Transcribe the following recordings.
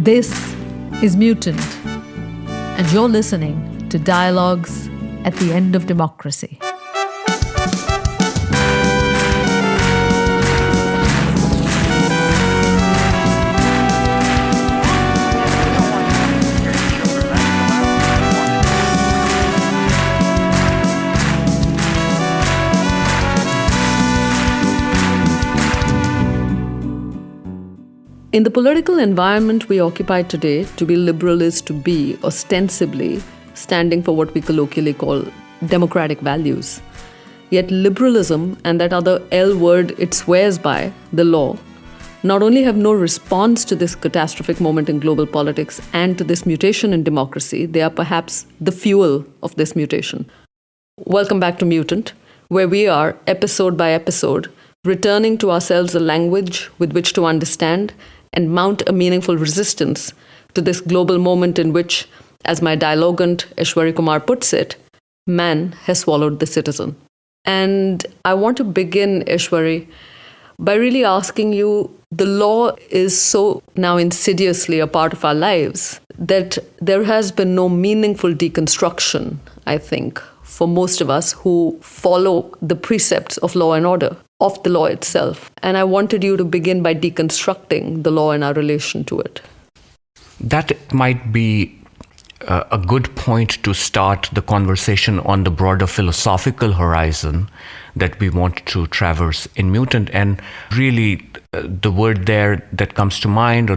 This is Mutant, and you're listening to Dialogues at the End of Democracy. In the political environment we occupy today, to be liberal is to be, ostensibly, standing for what we colloquially call democratic values. Yet liberalism and that other L word it swears by, the law, not only have no response to this catastrophic moment in global politics and to this mutation in democracy, they are perhaps the fuel of this mutation. Welcome back to Mutant, where we are, episode by episode, returning to ourselves a language with which to understand and mount a meaningful resistance to this global moment in which, as my dialogant Aishwari Kumar puts it, man has swallowed the citizen. And I want to begin, Aishwari, by really asking you, the law is so now insidiously a part of our lives that there has been no meaningful deconstruction, I think, for most of us who follow the precepts of law and order, of the law itself. And I wanted you to begin by deconstructing the law and our relation to it. That might be a good point to start the conversation on the broader philosophical horizon that we want to traverse in Mutant. And really, the word there that comes to mind,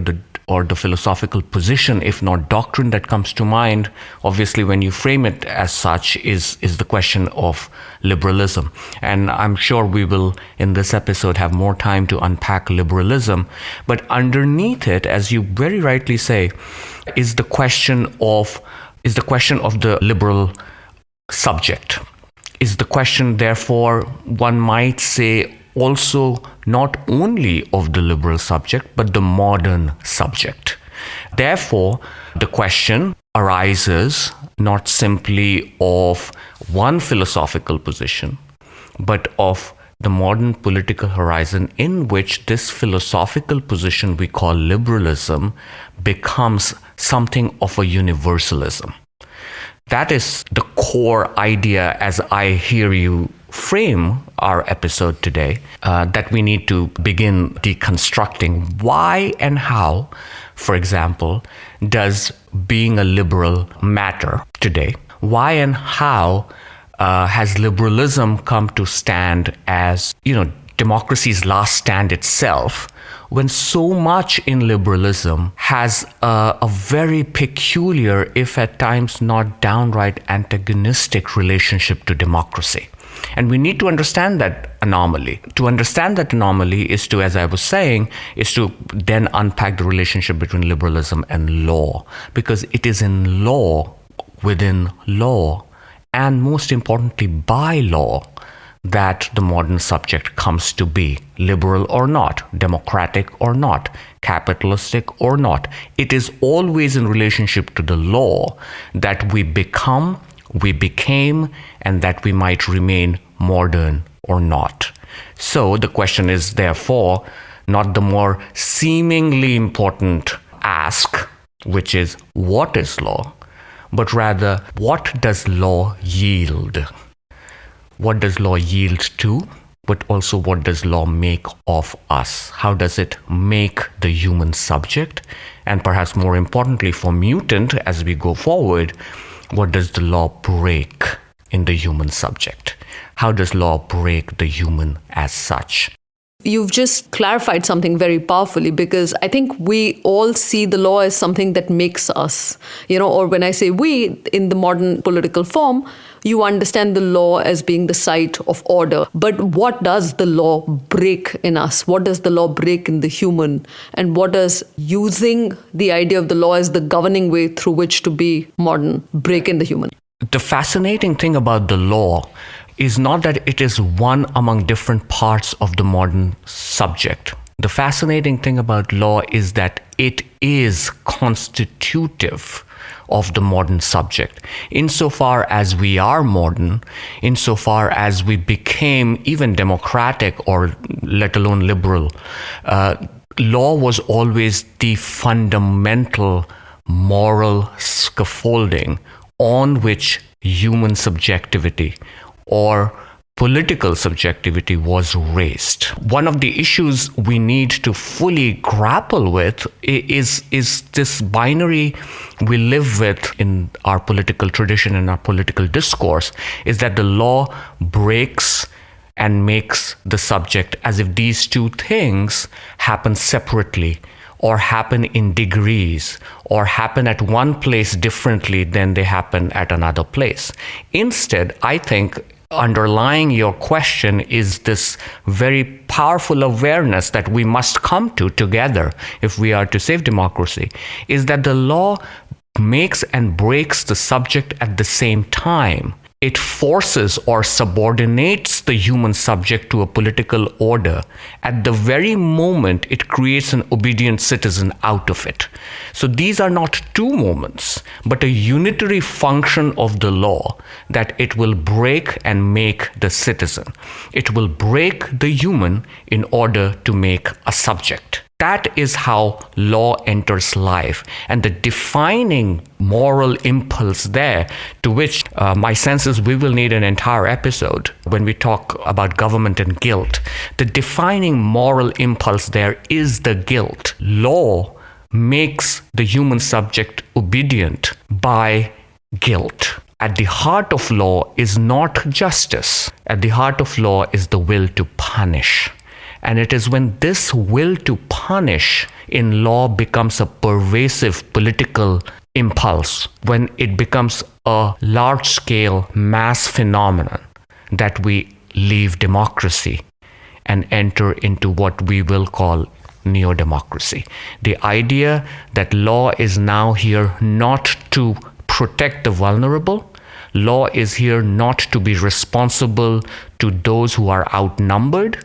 or the philosophical position, if not doctrine, that comes to mind, obviously when you frame it as such, is the question of liberalism. And I'm sure we will, in this episode, have more time to unpack liberalism. But underneath it, as you very rightly say, is the question of the liberal subject. Is the question, therefore, one might say, also not only of the liberal subject, but the modern subject. Therefore, the question arises not simply of one philosophical position, but of the modern political horizon in which this philosophical position we call liberalism becomes something of a universalism. That is the core idea, as I hear you frame our episode today, that we need to begin deconstructing. Why and how, for example, does being a liberal matter today? Why and how has liberalism come to stand as, democracy's last stand itself, when so much in liberalism has a very peculiar, if at times not downright antagonistic relationship to democracy? And we need to understand that anomaly. To understand that anomaly is to, as I was saying, is to then unpack the relationship between liberalism and law. Because it is in law, within law, and most importantly by law, that the modern subject comes to be, liberal or not, democratic or not, capitalistic or not. It is always in relationship to the law that we become, we became, and that we might remain modern or not. So the question is, therefore, not the more seemingly important ask, which is, what is law? But rather, what does law yield? What does law yield to? But also, what does law make of us? How does it make the human subject? And perhaps more importantly for Mutant, as we go forward, what does the law break in the human subject? How does law break the human as such? You've just clarified something very powerfully, because I think we all see the law as something that makes us, or when I say we, in the modern political form, you understand the law as being the site of order. But what does the law break in us? What does the law break in the human? And what does using the idea of the law as the governing way through which to be modern break in the human? The fascinating thing about the law is not that it is one among different parts of the modern subject. The fascinating thing about law is that it is constitutive of the modern subject. Insofar as we are modern, insofar as we became even democratic or let alone liberal, law was always the fundamental moral scaffolding on which human subjectivity or political subjectivity was raised. One of the issues we need to fully grapple with is this binary we live with in our political tradition and our political discourse, is that the law breaks and makes the subject as if these two things happen separately, or happen in degrees, or happen at one place differently than they happen at another place. Instead, I think underlying your question is this very powerful awareness that we must come to together if we are to save democracy, is that the law makes and breaks the subject at the same time. It forces or subordinates the human subject to a political order at the very moment it creates an obedient citizen out of it. So these are not two moments, but a unitary function of the law, that it will break and make the citizen. It will break the human in order to make a subject. That is how law enters life. And the defining moral impulse there, to which my sense is we will need an entire episode when we talk about government and guilt. The defining moral impulse there is the guilt. Law makes the human subject obedient by guilt. At the heart of law is not justice. At the heart of law is the will to punish. And it is when this will to punish in law becomes a pervasive political impulse, when it becomes a large-scale mass phenomenon, that we leave democracy and enter into what we will call neodemocracy. The idea that law is now here not to protect the vulnerable. Law is here not to be responsible to those who are outnumbered,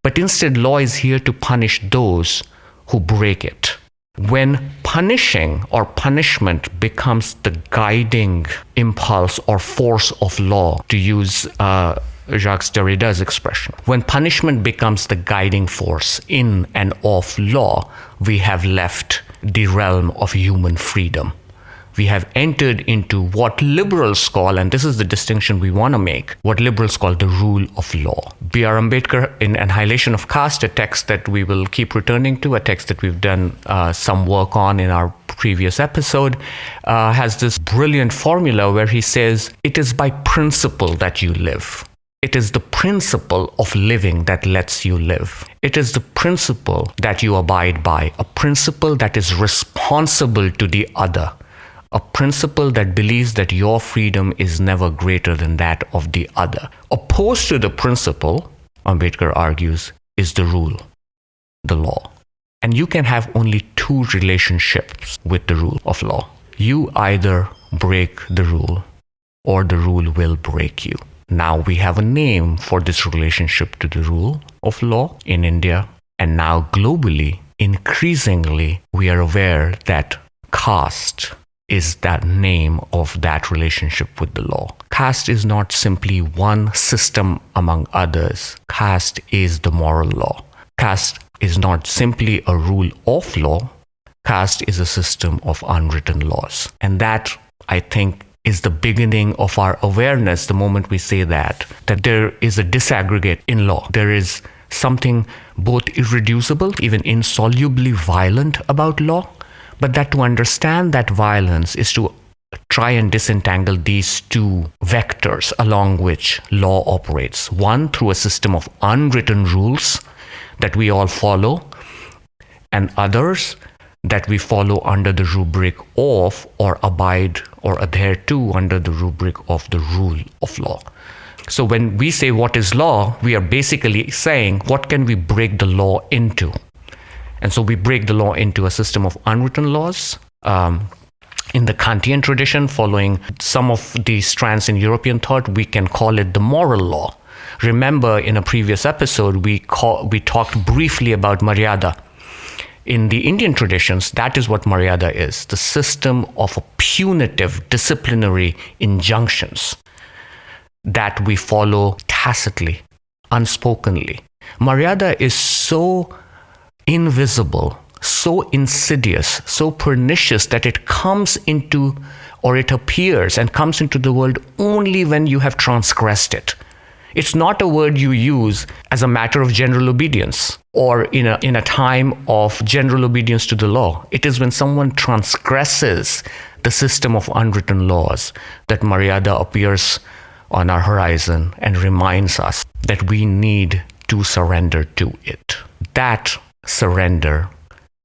but instead law is here to punish those who break it. When punishing or punishment becomes the guiding impulse or force of law, to use Jacques Derrida's expression, when punishment becomes the guiding force in and of law, we have left the realm of human freedom. We have entered into what liberals call, and this is the distinction we want to make, what liberals call the rule of law. B.R. Ambedkar, in Annihilation of Caste, a text that we will keep returning to, a text that we've done some work on in our previous episode, has this brilliant formula where he says, it is by principle that you live. It is the principle of living that lets you live. It is the principle that you abide by, a principle that is responsible to the other. A principle that believes that your freedom is never greater than that of the other. Opposed to the principle, Ambedkar argues, is the rule, the law. And you can have only two relationships with the rule of law. You either break the rule or the rule will break you. Now we have a name for this relationship to the rule of law in India, and now globally, increasingly, we are aware that caste is that name of that relationship with the law. Caste is not simply one system among others. Caste is the moral law. Caste is not simply a rule of law. Caste is a system of unwritten laws. And that, I think, is the beginning of our awareness the moment we say that there is a disaggregate in law. There is something both irreducible, even insolubly violent about law, but that to understand that violence is to try and disentangle these two vectors along which law operates. One, through a system of unwritten rules that we all follow, and others that we follow under the rubric of, or abide or adhere to under the rubric of the rule of law. So when we say what is law, we are basically saying what can we break the law into? And so we break the law into a system of unwritten laws. In the Kantian tradition, following some of the strands in European thought, we can call it the moral law. Remember, in a previous episode, we talked briefly about Maryada. In the Indian traditions, that is what Maryada is, the system of punitive disciplinary injunctions that we follow tacitly, unspokenly. Maryada is so invisible, so insidious, so pernicious that it comes into, or it appears and comes into the world only when you have transgressed it. It's not a word you use as a matter of general obedience or in a time of general obedience to the law. It is when someone transgresses the system of unwritten laws that Maryada appears on our horizon and reminds us that we need to surrender to it. That surrender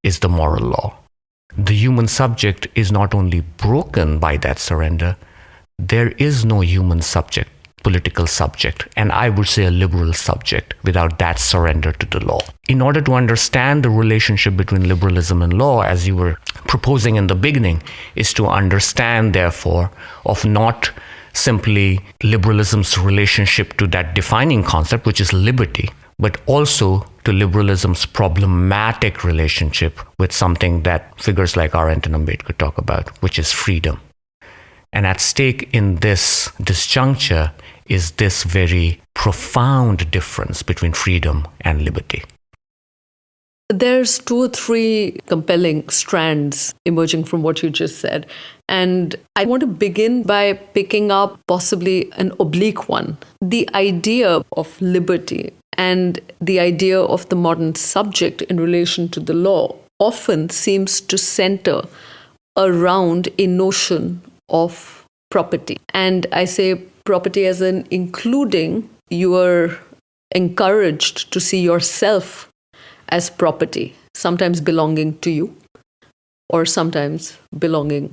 is the moral law. The human subject is not only broken by that surrender, there is no human subject, political subject, and I would say a liberal subject, without that surrender to the law. In order to understand the relationship between liberalism and law, as you were proposing in the beginning, is to understand, therefore, of not simply liberalism's relationship to that defining concept, which is liberty, but also to liberalism's problematic relationship with something that figures like Arendt and Ambedkar talk about, which is freedom. And at stake in this disjuncture is this very profound difference between freedom and liberty. There's 2 or 3 compelling strands emerging from what you just said. And I want to begin by picking up possibly an oblique one. The idea of liberty and the idea of the modern subject in relation to the law often seems to center around a notion of property. And I say property as in including you are encouraged to see yourself as property, sometimes belonging to you or sometimes belonging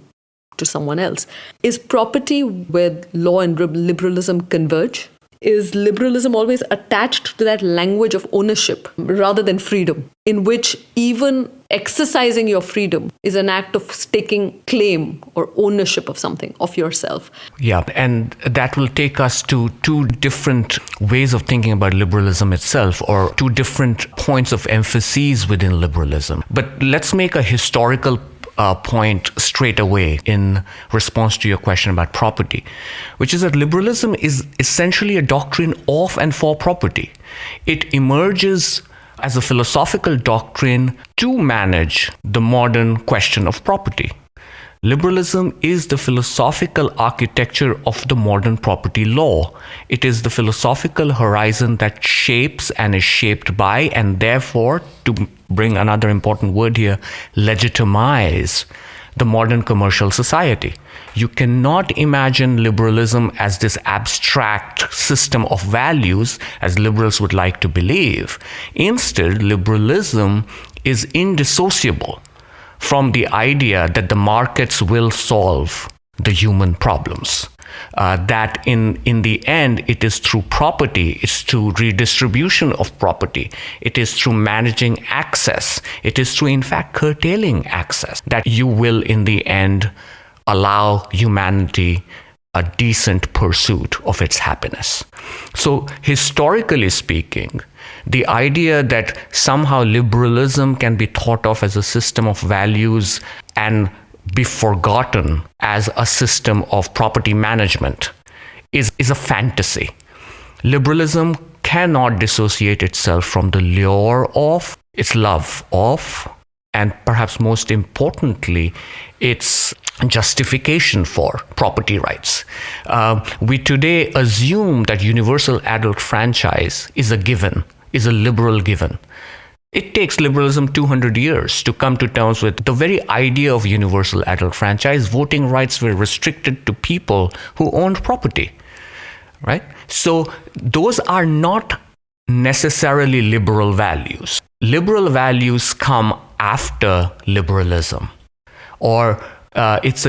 to someone else. Is property where law and liberalism converge? Is liberalism always attached to that language of ownership rather than freedom, in which even exercising your freedom is an act of taking claim or ownership of something, of yourself? Yeah, and that will take us to 2 different ways of thinking about liberalism itself, or 2 different points of emphases within liberalism. But let's make a historical point straight away in response to your question about property, which is that liberalism is essentially a doctrine of and for property. It emerges as a philosophical doctrine to manage the modern question of property. Liberalism is the philosophical architecture of the modern property law. It is the philosophical horizon that shapes and is shaped by, and therefore, to bring another important word here, legitimize the modern commercial society. You cannot imagine liberalism as this abstract system of values, as liberals would like to believe. Instead, liberalism is indissociable from the idea that the markets will solve the human problems. That in the end, it is through property, it's through redistribution of property, it is through managing access, it is through, in fact, curtailing access, that you will, in the end, allow humanity a decent pursuit of its happiness. So, historically speaking, the idea that somehow liberalism can be thought of as a system of values and be forgotten as a system of property management is a fantasy. Liberalism cannot dissociate itself from the lure of, its love of, and perhaps most importantly, its justification for property rights. We today assume that universal adult franchise is a given, is a liberal given. It takes liberalism 200 years to come to terms with the very idea of universal adult franchise. Voting rights were restricted to people who owned property, right? So those are not necessarily liberal values. Liberal values come after liberalism, or it's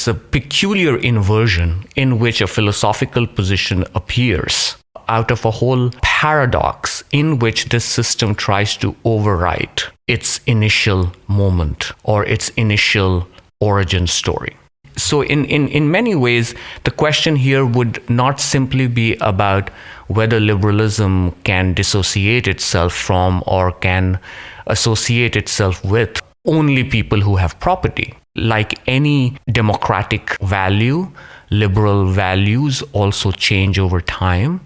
a peculiar inversion in which a philosophical position appears out of a whole paradox in which this system tries to overwrite its initial moment or its initial origin story. So in many ways, the question here would not simply be about whether liberalism can dissociate itself from or can associate itself with only people who have property. Like any democratic value, liberal values also change over time,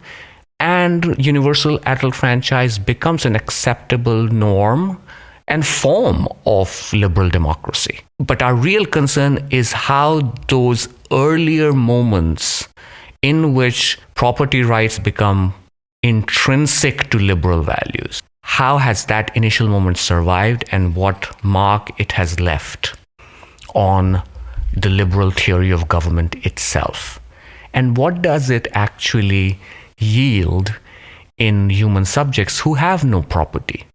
and universal adult franchise becomes an acceptable norm and form of liberal democracy. But our real concern is how those earlier moments in which property rights become intrinsic to liberal values, how has that initial moment survived and what mark it has left on the liberal theory of government itself? And what does it actually yield in human subjects who have no property?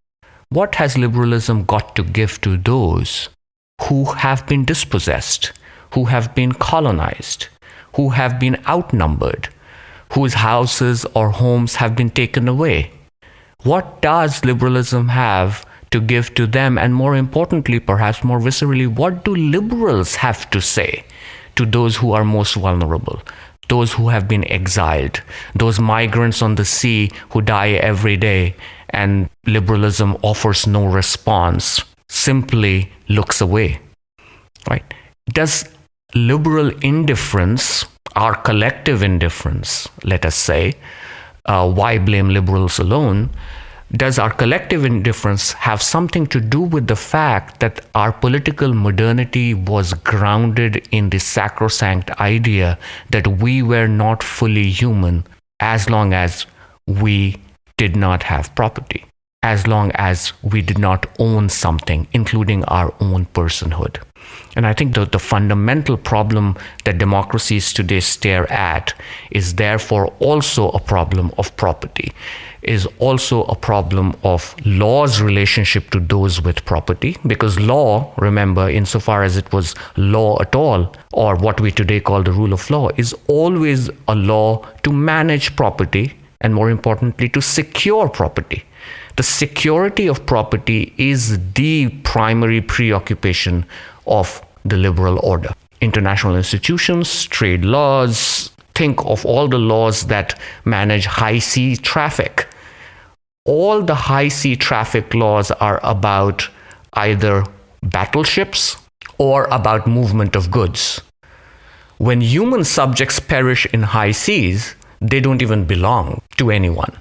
What has liberalism got to give to those who have been dispossessed, who have been colonized, who have been outnumbered, whose houses or homes have been taken away? What does liberalism have to give to them? And more importantly, perhaps more viscerally, what do liberals have to say to those who are most vulnerable, those who have been exiled, those migrants on the sea who die every day, and liberalism offers no response, simply looks away, right? Does liberal indifference, our collective indifference, let us say, why blame liberals alone? Does our collective indifference have something to do with the fact that our political modernity was grounded in the sacrosanct idea that we were not fully human as long as we did not have property, as long as we did not own something, including our own personhood? And I think the fundamental problem that democracies today stare at is therefore also a problem of property, is also a problem of law's relationship to those with property. Because law, remember, insofar as it was law at all, or what we today call the rule of law, is always a law to manage property and, more importantly, to secure property. The security of property is the primary preoccupation of the liberal order. International institutions, trade laws, think of all the laws that manage high sea traffic. All the high sea traffic laws are about either battleships or about movement of goods. When human subjects perish in high seas, they don't even belong to anyone.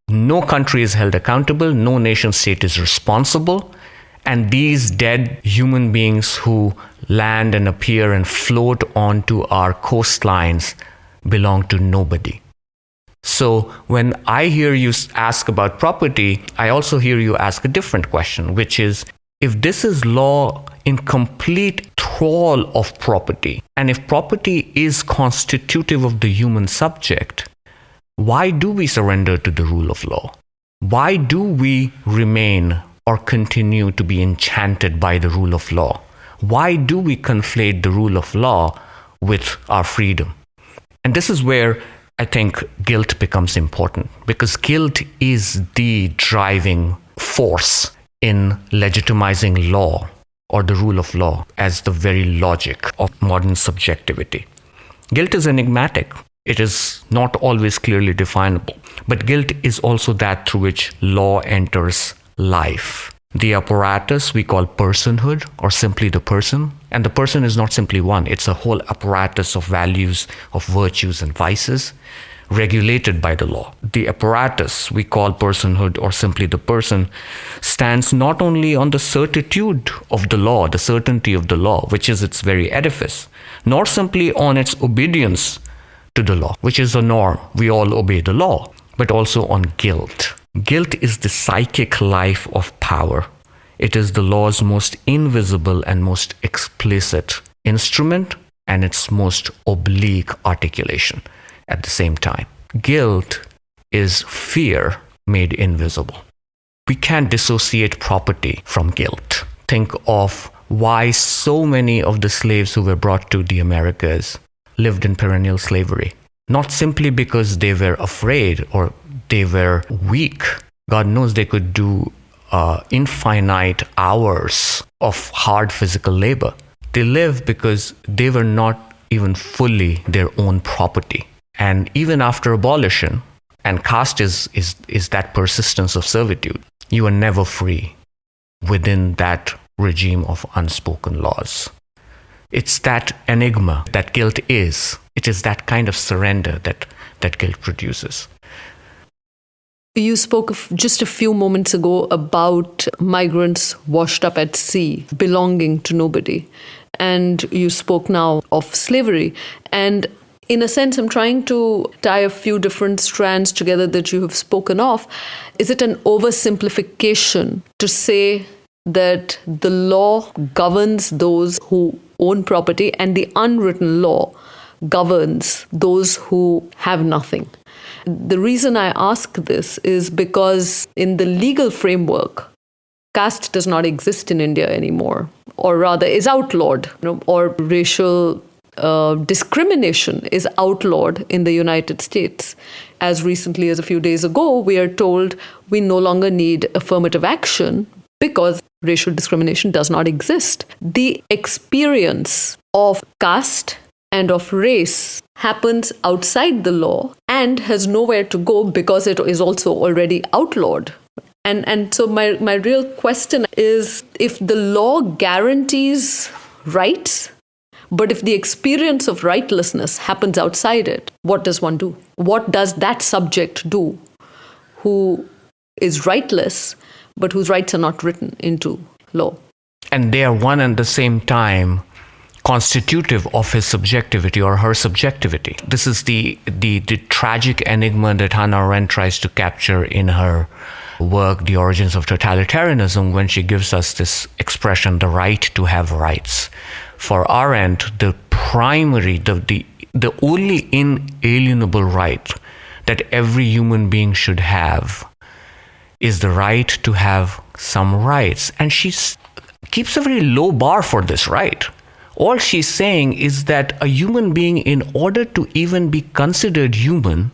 No country is held accountable, no nation state is responsible, and these dead human beings who land and appear and float onto our coastlines belong to nobody. So when I hear you ask about property, I also hear you ask a different question, which is, if this is law in complete thrall of property, and if property is constitutive of the human subject, why do we surrender to the rule of law? Why do we remain or continue to be enchanted by the rule of law? Why do we conflate the rule of law with our freedom? And this is where I think guilt becomes important, because guilt is the driving force in legitimizing law or the rule of law as the very logic of modern subjectivity. Guilt is enigmatic. It is not always clearly definable. But guilt is also that through which law enters life. The apparatus we call personhood, or simply the person. And the person is not simply one. It's a whole apparatus of values, of virtues and vices, regulated by the law. The apparatus we call personhood, or simply the person, stands not only on the certitude of the law, the certainty of the law, which is its very edifice, nor simply on its obedience to the law, which is a norm. We all obey the law, but also on guilt. Guilt is the psychic life of power. It is the law's most invisible and most explicit instrument, and its most oblique articulation at the same time. Guilt is fear made invisible. We can't dissociate property from guilt. Think of why so many of the slaves who were brought to the Americas lived in perennial slavery. Not simply because they were afraid or they were weak. God knows they could do infinite hours of hard physical labor. They lived because they were not even fully their own property. And even after abolition, and caste is that persistence of servitude, you are never free within that regime of unspoken laws. It's that enigma that guilt is. It is that kind of surrender that guilt produces. You spoke just a few moments ago about migrants washed up at sea, belonging to nobody. And you spoke now of slavery. And in a sense, I'm trying to tie a few different strands together that you have spoken of. Is it an oversimplification to say that the law governs those who own property and the unwritten law governs those who have nothing? The reason I ask this is because in the legal framework, caste does not exist in India anymore, or rather is outlawed, or racial discrimination is outlawed in the United States. As recently as a few days ago, we are told we no longer need affirmative action because racial discrimination does not exist. The experience of caste and of race happens outside the law and has nowhere to go because it is also already outlawed. And so my real question is, if the law guarantees rights, but if the experience of rightlessness happens outside it, what does one do? What does that subject do who is rightless, but whose rights are not written into law? And they are one and the same time constitutive of his subjectivity or her subjectivity. This is the tragic enigma that Hannah Arendt tries to capture in her work, The Origins of Totalitarianism, when she gives us this expression, the right to have rights. For Arendt, the primary, the only inalienable right that every human being should have is the right to have some rights. And she keeps a very low bar for this right. All she's saying is that a human being, in order to even be considered human,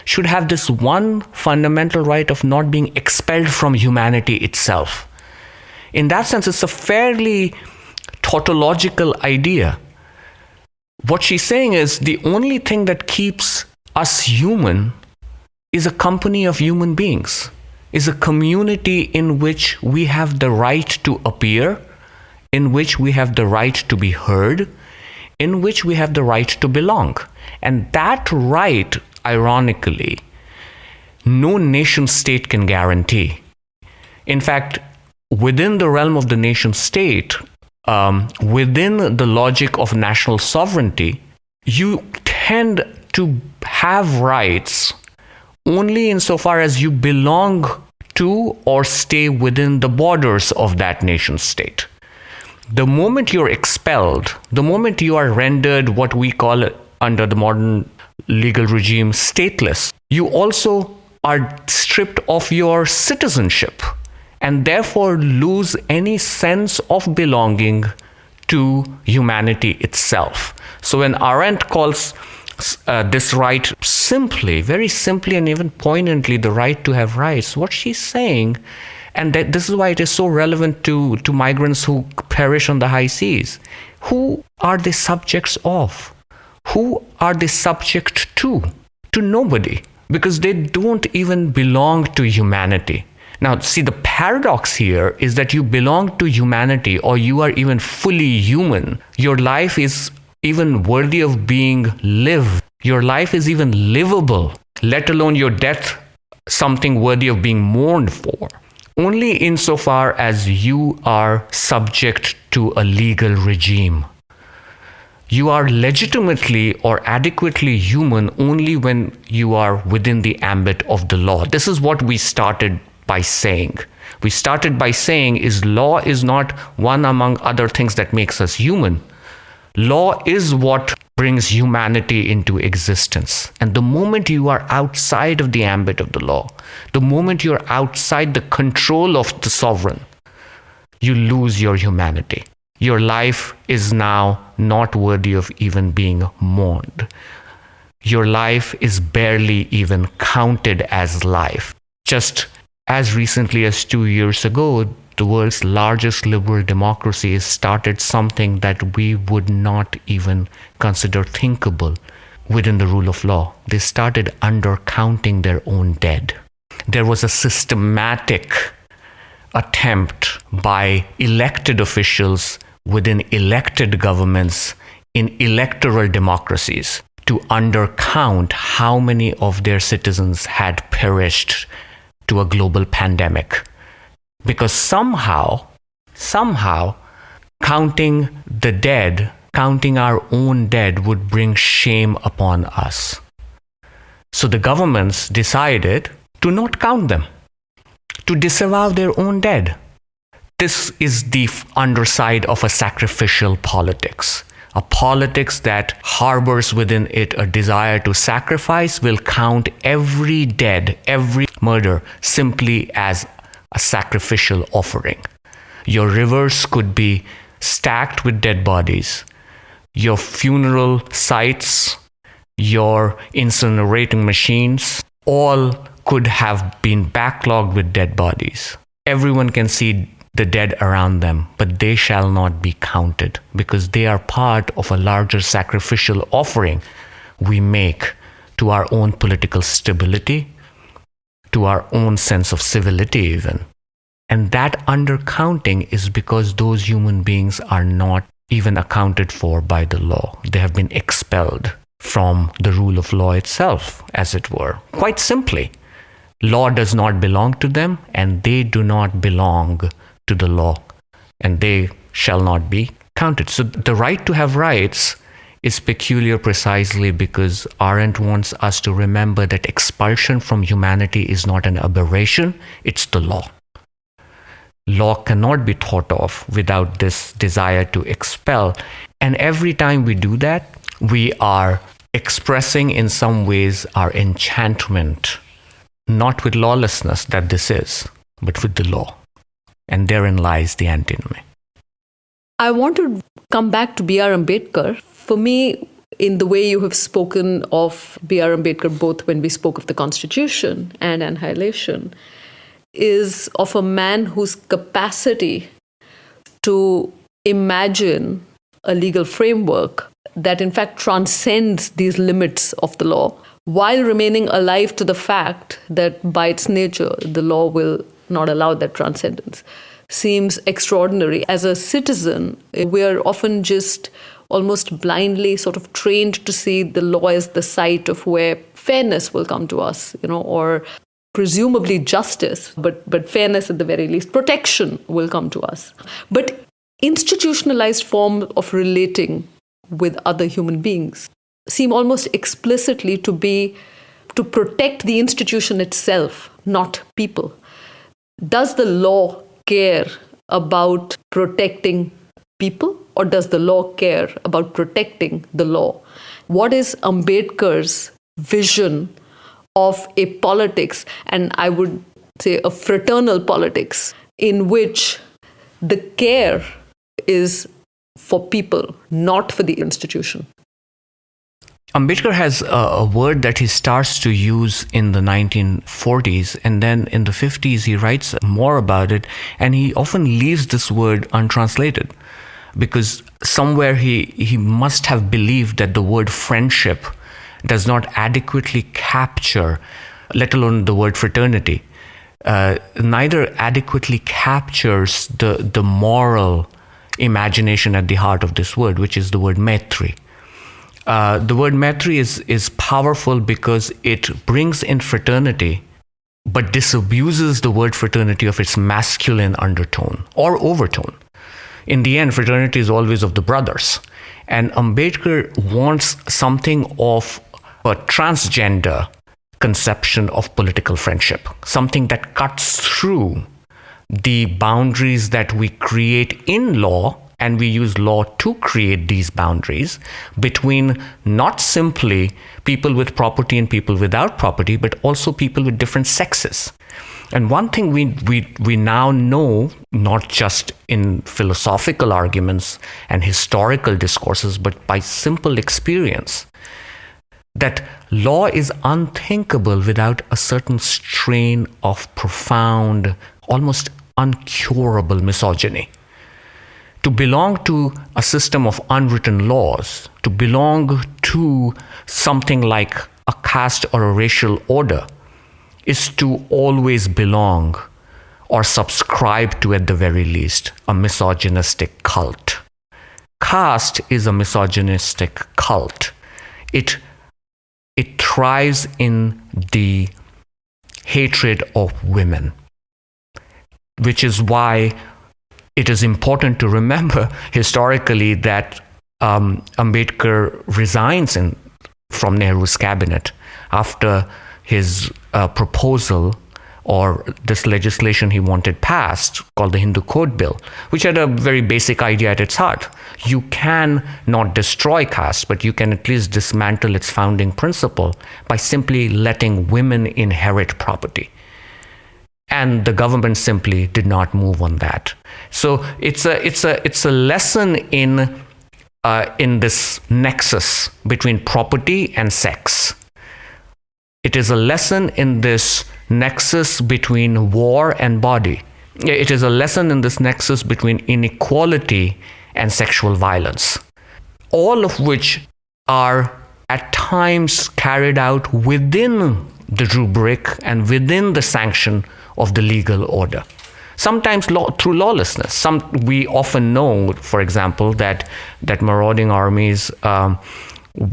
should have this one fundamental right of not being expelled from humanity itself. In that sense, it's a fairly tautological idea. What she's saying is the only thing that keeps us human is a company of human beings, is a community in which we have the right to appear, in which we have the right to be heard, in which we have the right to belong. And that right, ironically, no nation state can guarantee. In fact, within the realm of the nation state, within the logic of national sovereignty, you tend to have rights only insofar as you belong to or stay within the borders of that nation state. The moment you're expelled, the moment you are rendered what we call under the modern legal regime stateless, you also are stripped of your citizenship and therefore lose any sense of belonging to humanity itself. So when Arendt calls this right simply, very simply and even poignantly, the right to have rights, what she's saying, and that this is why it is so relevant to migrants who perish on the high seas, who are they subjects of? Who are they subject to? To nobody, because they don't even belong to humanity. Now, see, the paradox here is that you belong to humanity, or you are even fully human. Your life is even worthy of being lived. Your life is even livable, let alone your death something worthy of being mourned for. Only insofar as you are subject to a legal regime. You are legitimately or adequately human only when you are within the ambit of the law. This is what we started by saying. We started by saying is law is not one among other things that makes us human. Law is what brings humanity into existence. And the moment you are outside of the ambit of the law, the moment you're outside the control of the sovereign, you lose your humanity. Your life is now not worthy of even being mourned. Your life is barely even counted as life. Just as recently as 2 years ago, the world's largest liberal democracy has started something that we would not even consider thinkable within the rule of law. They started undercounting their own dead. There was a systematic attempt by elected officials within elected governments in electoral democracies to undercount how many of their citizens had perished to a global pandemic. Because somehow, counting the dead, counting our own dead would bring shame upon us. So the governments decided to not count them, to disavow their own dead. This is the underside of a sacrificial politics. A politics that harbors within it a desire to sacrifice will count every dead, every murder simply as a sacrificial offering. Your rivers could be stacked with dead bodies. Your funeral sites, your incinerating machines, all could have been backlogged with dead bodies. Everyone can see the dead around them, but they shall not be counted because they are part of a larger sacrificial offering we make to our own political stability, to our own sense of civility even. And that undercounting is because those human beings are not even accounted for by the law. They have been expelled from the rule of law itself, as it were. Quite simply, law does not belong to them, and they do not belong to the law, and they shall not be counted. So the right to have rights is peculiar precisely because Arendt wants us to remember that expulsion from humanity is not an aberration, it's the law. Law cannot be thought of without this desire to expel. And every time we do that, we are expressing in some ways our enchantment, not with lawlessness that this is, but with the law. And therein lies the antinomy. I want to come back to B.R. Ambedkar. For me, in the way you have spoken of B.R. Ambedkar, both when we spoke of the Constitution and Annihilation, is of a man whose capacity to imagine a legal framework that in fact transcends these limits of the law, while remaining alive to the fact that by its nature, the law will not allow that transcendence, seems extraordinary. As a citizen, we are often just almost blindly sort of trained to see the law as the site of where fairness will come to us, or presumably justice, but fairness at the very least, protection will come to us. But institutionalized forms of relating with other human beings seem almost explicitly to protect the institution itself, not people. Does the law care about protecting people, or does the law care about protecting the law? What is Ambedkar's vision of a politics, and I would say a fraternal politics, in which the care is for people, not for the institution? Ambedkar has a word that he starts to use in the 1940s, and then in the 50s he writes more about it, and he often leaves this word untranslated because somewhere he must have believed that the word friendship does not adequately capture, let alone the word fraternity, neither adequately captures the moral imagination at the heart of this word, which is the word maitri. The word maitri is powerful because it brings in fraternity, but disabuses the word fraternity of its masculine undertone or overtone. In the end, fraternity is always of the brothers. And Ambedkar wants something of a transgender conception of political friendship, something that cuts through the boundaries that we create in law, and we use law to create these boundaries between not simply people with property and people without property, but also people with different sexes. And one thing we now know, not just in philosophical arguments and historical discourses, but by simple experience, that law is unthinkable without a certain strain of profound, almost uncurable misogyny. To belong to a system of unwritten laws, to belong to something like a caste or a racial order, is to always belong or subscribe to, at the very least, a misogynistic cult. Caste is a misogynistic cult. It thrives in the hatred of women, which is why it is important to remember historically that Ambedkar resigns from Nehru's cabinet after his proposal or this legislation he wanted passed called the Hindu Code Bill, which had a very basic idea at its heart. You can not destroy caste, but you can at least dismantle its founding principle by simply letting women inherit property. And the government simply did not move on that. So it's a lesson in this nexus between property and sex. It is a lesson in this nexus between war and body. It is a lesson in this nexus between inequality and sexual violence, all of which are at times carried out within the rubric and within the sanction of the legal order. Sometimes through lawlessness. We often know, for example, that marauding armies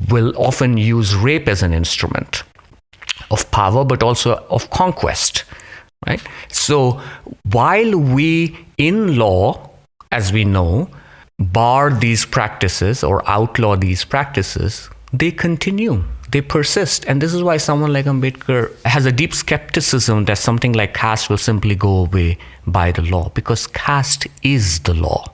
will often use rape as an instrument of power, but also of conquest, right? So while we in law, as we know, bar these practices or outlaw these practices, they continue, they persist. And this is why someone like Ambedkar has a deep skepticism that something like caste will simply go away by the law, because caste is the law.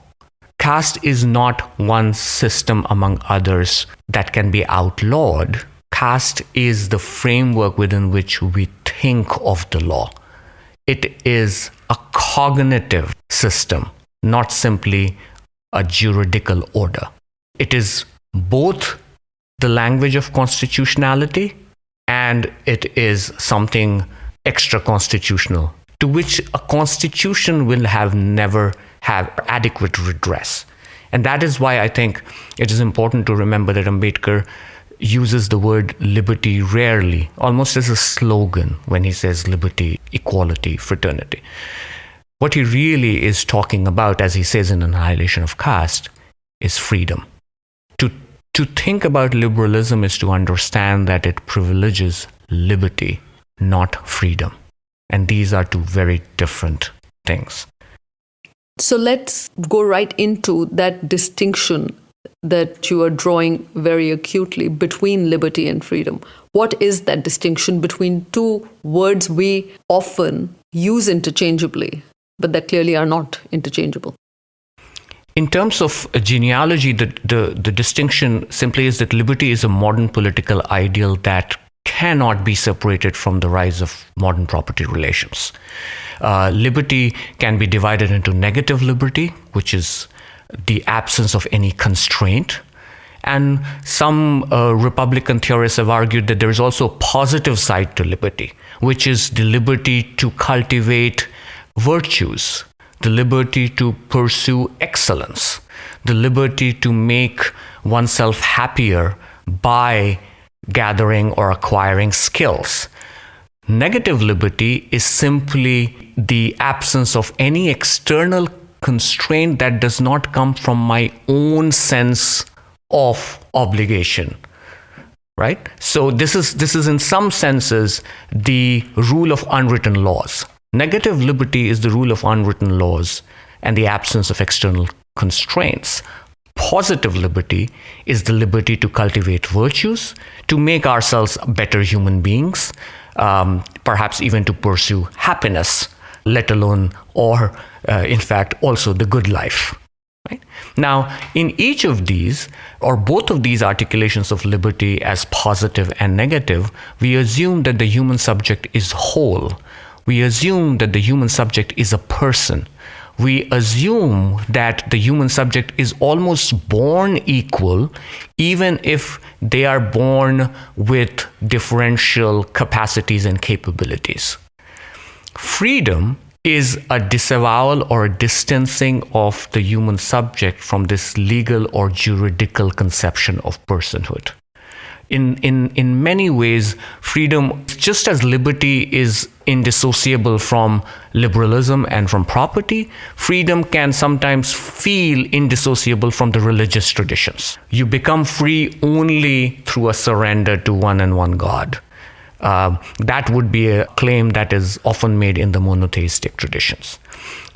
Caste is not one system among others that can be outlawed. Caste is the framework within which we think of the law. It is a cognitive system, not simply a juridical order. It is both the language of constitutionality and it is something extra constitutional to which a constitution will never have adequate redress. And that is why I think it is important to remember that Ambedkar uses the word liberty rarely, almost as a slogan when he says liberty, equality, fraternity. What he really is talking about, as he says in Annihilation of Caste, is freedom. To think about liberalism is to understand that it privileges liberty, not freedom. And these are two very different things. So let's go right into that distinction that you are drawing very acutely between liberty and freedom. What is that distinction between two words we often use interchangeably, but that clearly are not interchangeable? In terms of genealogy, the distinction simply is that liberty is a modern political ideal that cannot be separated from the rise of modern property relations. Liberty can be divided into negative liberty, which is the absence of any constraint. And some Republican theorists have argued that there is also a positive side to liberty, which is the liberty to cultivate virtues, the liberty to pursue excellence, the liberty to make oneself happier by gathering or acquiring skills. Negative liberty is simply the absence of any external constraint that does not come from my own sense of obligation, right? So this is in some senses the rule of unwritten laws. Negative liberty is the rule of unwritten laws and the absence of external constraints. Positive liberty is the liberty to cultivate virtues, to make ourselves better human beings, perhaps even to pursue happiness, let alone, or in fact, also the good life. Right? Now, in each of these, or both of these articulations of liberty as positive and negative, we assume that the human subject is whole. We assume that the human subject is a person. We assume that the human subject is almost born equal, even if they are born with differential capacities and capabilities. Freedom is a disavowal or a distancing of the human subject from this legal or juridical conception of personhood. In many ways, freedom, just as liberty is indissociable from liberalism and from property, freedom can sometimes feel indissociable from the religious traditions. You become free only through a surrender to one and one God. That would be a claim that is often made in the monotheistic traditions.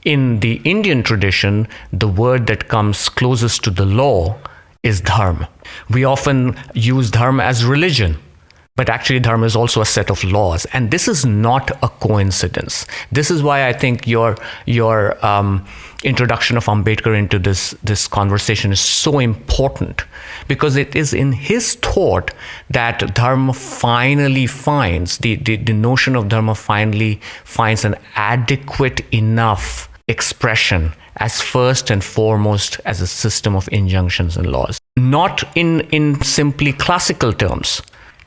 In the Indian tradition, the word that comes closest to the law is dharma. We often use dharma as religion, but actually dharma is also a set of laws. And this is not a coincidence. This is why I think your introduction of Ambedkar into this conversation is so important, because it is in his thought that dharma finally finds, the notion of dharma finally finds an adequate enough expression as first and foremost as a system of injunctions and laws. Not in simply classical terms.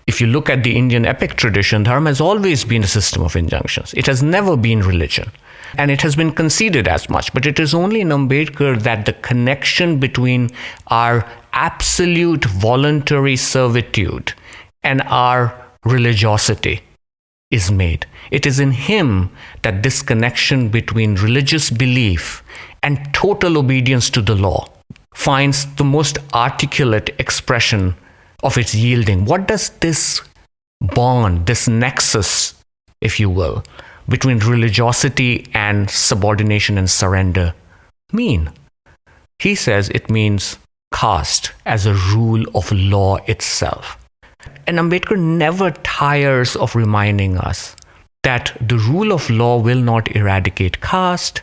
If you look at the Indian epic tradition, dharma has always been a system of injunctions. It has never been religion. And it has been conceded as much. But it is only in Ambedkar that the connection between our absolute voluntary servitude and our religiosity is made. It is in him that this connection between religious belief and total obedience to the law finds the most articulate expression of its yielding. What does this bond, this nexus, if you will, between religiosity and subordination and surrender mean? He says it means caste as a rule of law itself. And Ambedkar never tires of reminding us that the rule of law will not eradicate caste.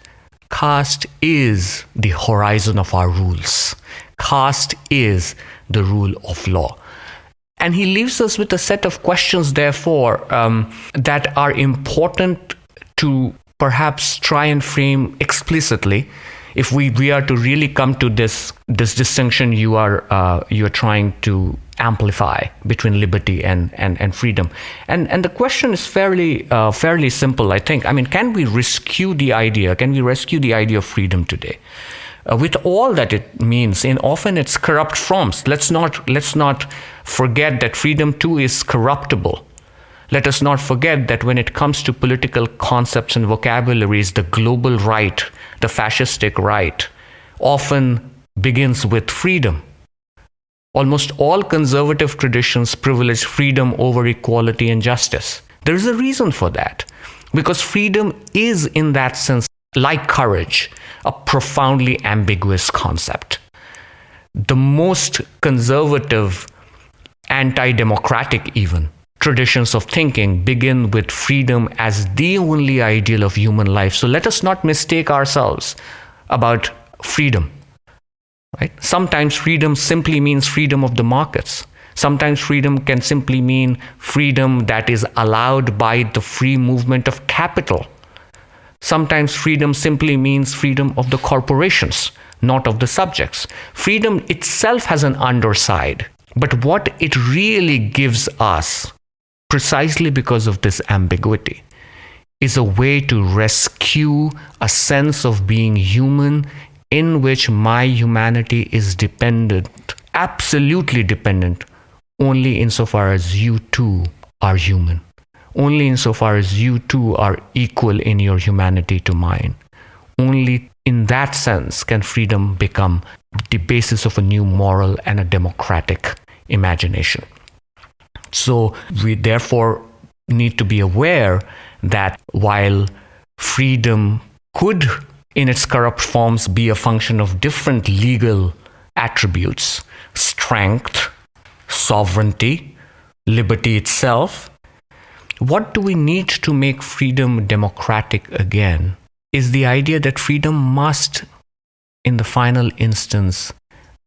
Caste is the horizon of our rules. Caste is the rule of law. And he leaves us with a set of questions, therefore, that are important to perhaps try and frame explicitly if we are to really come to this distinction you are trying to amplify between liberty and freedom. And the question is fairly simple, I think. I mean, can we rescue the idea of freedom today? With all that it means in often its corrupt forms. Let's not forget that freedom too is corruptible. Let us not forget that when it comes to political concepts and vocabularies, the global right, the fascistic right, often begins with freedom. Almost all conservative traditions privilege freedom over equality and justice. There is a reason for that, because freedom is, in that sense, like courage, a profoundly ambiguous concept. The most conservative, anti-democratic even, traditions of thinking begin with freedom as the only ideal of human life. So let us not mistake ourselves about freedom. Right? Sometimes freedom simply means freedom of the markets. Sometimes freedom can simply mean freedom that is allowed by the free movement of capital. Sometimes freedom simply means freedom of the corporations, not of the subjects. Freedom itself has an underside, but what it really gives us, precisely because of this ambiguity, is a way to rescue a sense of being human in which my humanity is dependent, absolutely dependent, only insofar as you too are human. Only insofar as you too are equal in your humanity to mine. Only in that sense can freedom become the basis of a new moral and a democratic imagination. So we therefore need to be aware that while freedom could, in its corrupt forms, be a function of different legal attributes, strength, sovereignty, liberty itself, what do we need to make freedom democratic again is the idea that freedom must, in the final instance,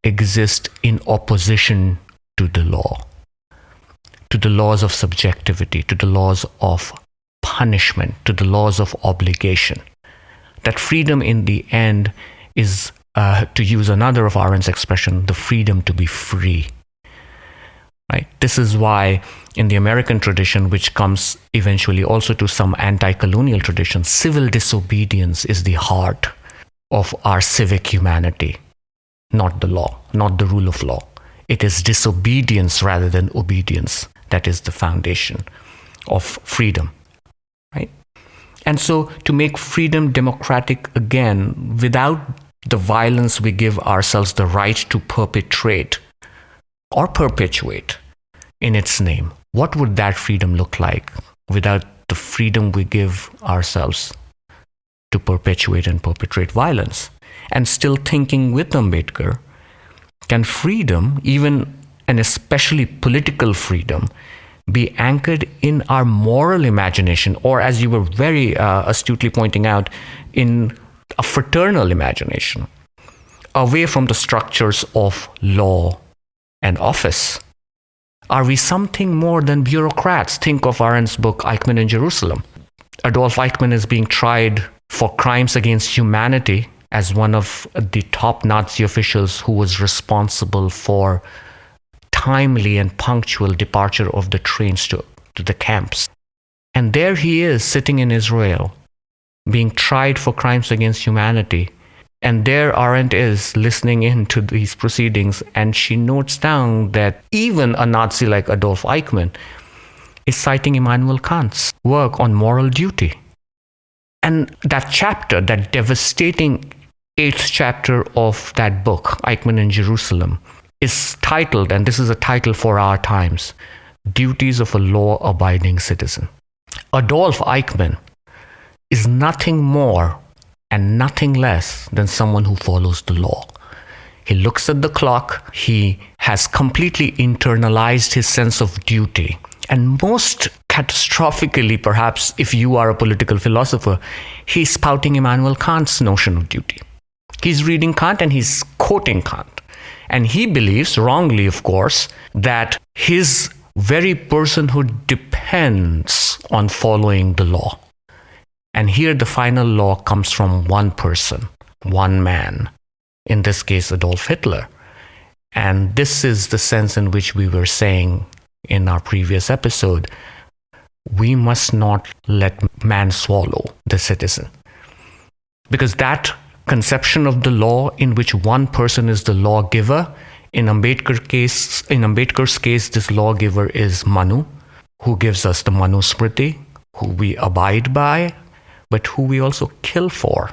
exist in opposition to the law, to the laws of subjectivity, to the laws of punishment, to the laws of obligation. That freedom in the end is, to use another of Arendt's expression, the freedom to be free. Right? This is why in the American tradition, which comes eventually also to some anti-colonial traditions, civil disobedience is the heart of our civic humanity, not the law, not the rule of law. It is disobedience rather than obedience that is the foundation of freedom. Right? And so to make freedom democratic again, without the violence we give ourselves the right to perpetrate or perpetuate in its name, what would that freedom look like without the freedom we give ourselves to perpetuate and perpetrate violence? And still thinking with Ambedkar, can freedom, even and especially political freedom, be anchored in our moral imagination, or as you were very astutely pointing out, in a fraternal imagination, away from the structures of law and office? Are we something more than bureaucrats? Think of Arendt's book, Eichmann in Jerusalem. Adolf Eichmann is being tried for crimes against humanity as one of the top Nazi officials who was responsible for timely and punctual departure of the trains to the camps. And there he is sitting in Israel, being tried for crimes against humanity. And there Arendt is listening in to these proceedings, and she notes down that even a Nazi like Adolf Eichmann is citing Immanuel Kant's work on moral duty. And that chapter, that devastating 8th chapter of that book, Eichmann in Jerusalem, is titled, and this is a title for our times, Duties of a Law-Abiding Citizen. Adolf Eichmann is nothing more and nothing less than someone who follows the law. He looks at the clock, he has completely internalized his sense of duty. And most catastrophically, perhaps, if you are a political philosopher, he's spouting Immanuel Kant's notion of duty. He's reading Kant and he's quoting Kant. And he believes, wrongly of course, that his very personhood depends on following the law. And here the final law comes from one person, one man, in this case Adolf Hitler. And this is the sense in which we were saying in our previous episode, we must not let man swallow the citizen. Because that conception of the law in which one person is the lawgiver, in Ambedkar's case, this lawgiver is Manu, who gives us the Manusmriti, who we abide by, but who we also kill for.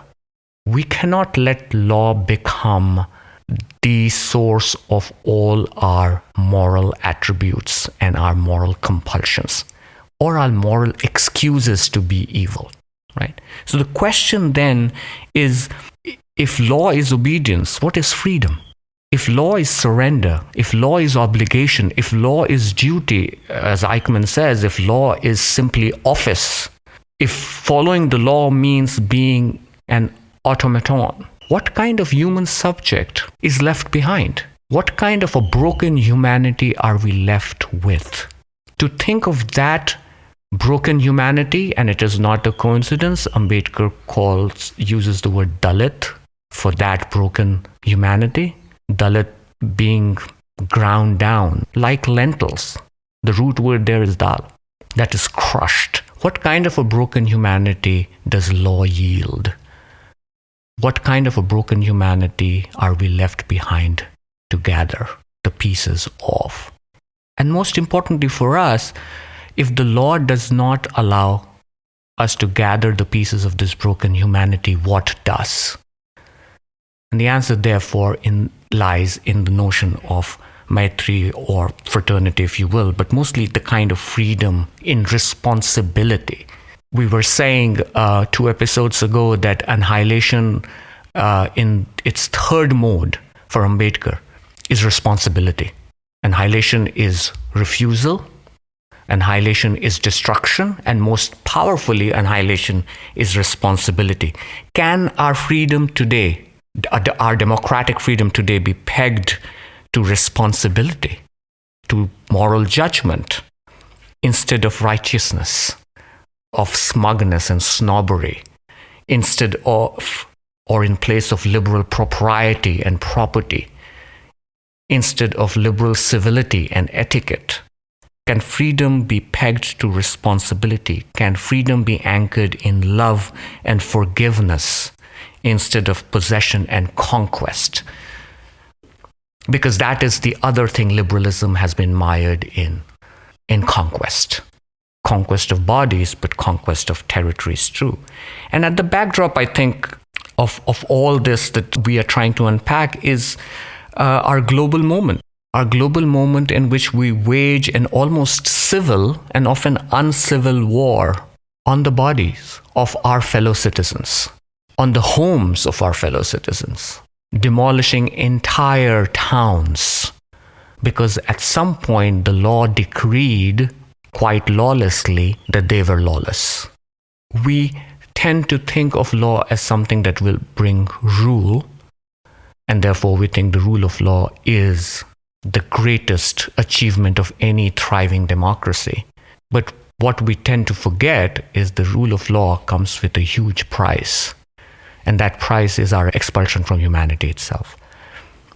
We cannot let law become the source of all our moral attributes and our moral compulsions, or our moral excuses to be evil, right? So the question then is, if law is obedience, what is freedom? If law is surrender, if law is obligation, if law is duty, as Eichmann says, if law is simply office, if following the law means being an automaton, what kind of human subject is left behind? What kind of a broken humanity are we left with? To think of that broken humanity, and it is not a coincidence, Ambedkar uses the word Dalit for that broken humanity. Dalit being ground down like lentils. The root word there is dal, that is crushed. What kind of a broken humanity does law yield? What kind of a broken humanity are we left behind to gather the pieces of? And most importantly for us, if the law does not allow us to gather the pieces of this broken humanity, what does? And the answer, therefore, lies in the notion of Maitri, or fraternity, if you will, but mostly the kind of freedom in responsibility. We were saying 2 episodes ago that annihilation in its third mode for Ambedkar is responsibility. Annihilation is refusal, annihilation is destruction, and most powerfully, annihilation is responsibility. Can our freedom today, our democratic freedom today, be pegged to responsibility, to moral judgment, instead of righteousness, of smugness and snobbery, instead of, or in place of liberal propriety and property, instead of liberal civility and etiquette? Can freedom be pegged to responsibility? Can freedom be anchored in love and forgiveness instead of possession and conquest? Because that is the other thing liberalism has been mired in conquest. Conquest of bodies, but conquest of territories too. And at the backdrop, I think, of all this that we are trying to unpack is our global moment, our global moment in which we wage an almost civil and often uncivil war on the bodies of our fellow citizens, on the homes of our fellow citizens, demolishing entire towns, because at some point the law decreed quite lawlessly that they were lawless. We tend to think of law as something that will bring rule, and therefore we think the rule of law is the greatest achievement of any thriving democracy. But what we tend to forget is the rule of law comes with a huge price, and that price is our expulsion from humanity itself.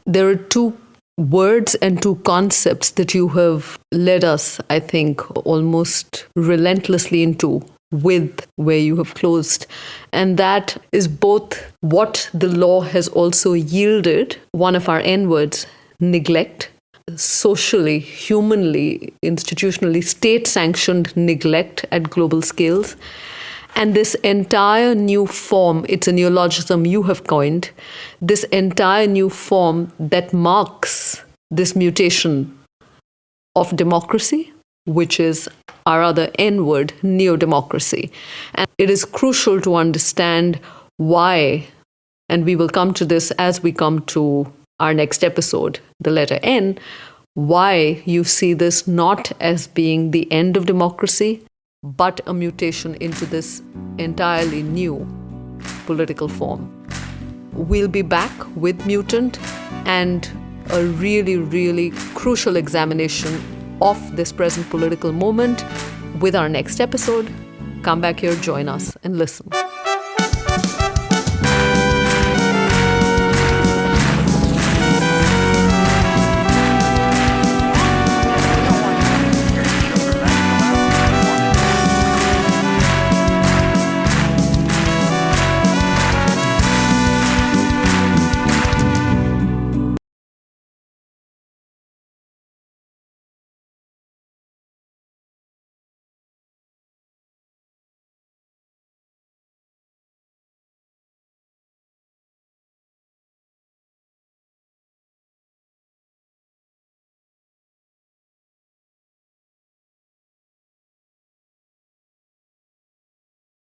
There are two words and two concepts that you have led us, I think, almost relentlessly into with where you have closed. And that is both what the law has also yielded, one of our N words, neglect, socially, humanly, institutionally, state-sanctioned neglect at global scales. And this entire new form, it's a neologism you have coined, this entire new form that marks this mutation of democracy, which is our other N word, neodemocracy. And it is crucial to understand why, and we will come to this as we come to our next episode, the letter N, why you see this not as being the end of democracy, but a mutation into this entirely new political form. We'll be back with Mutant and a really, really crucial examination of this present political moment with our next episode. Come back here, join us, and listen.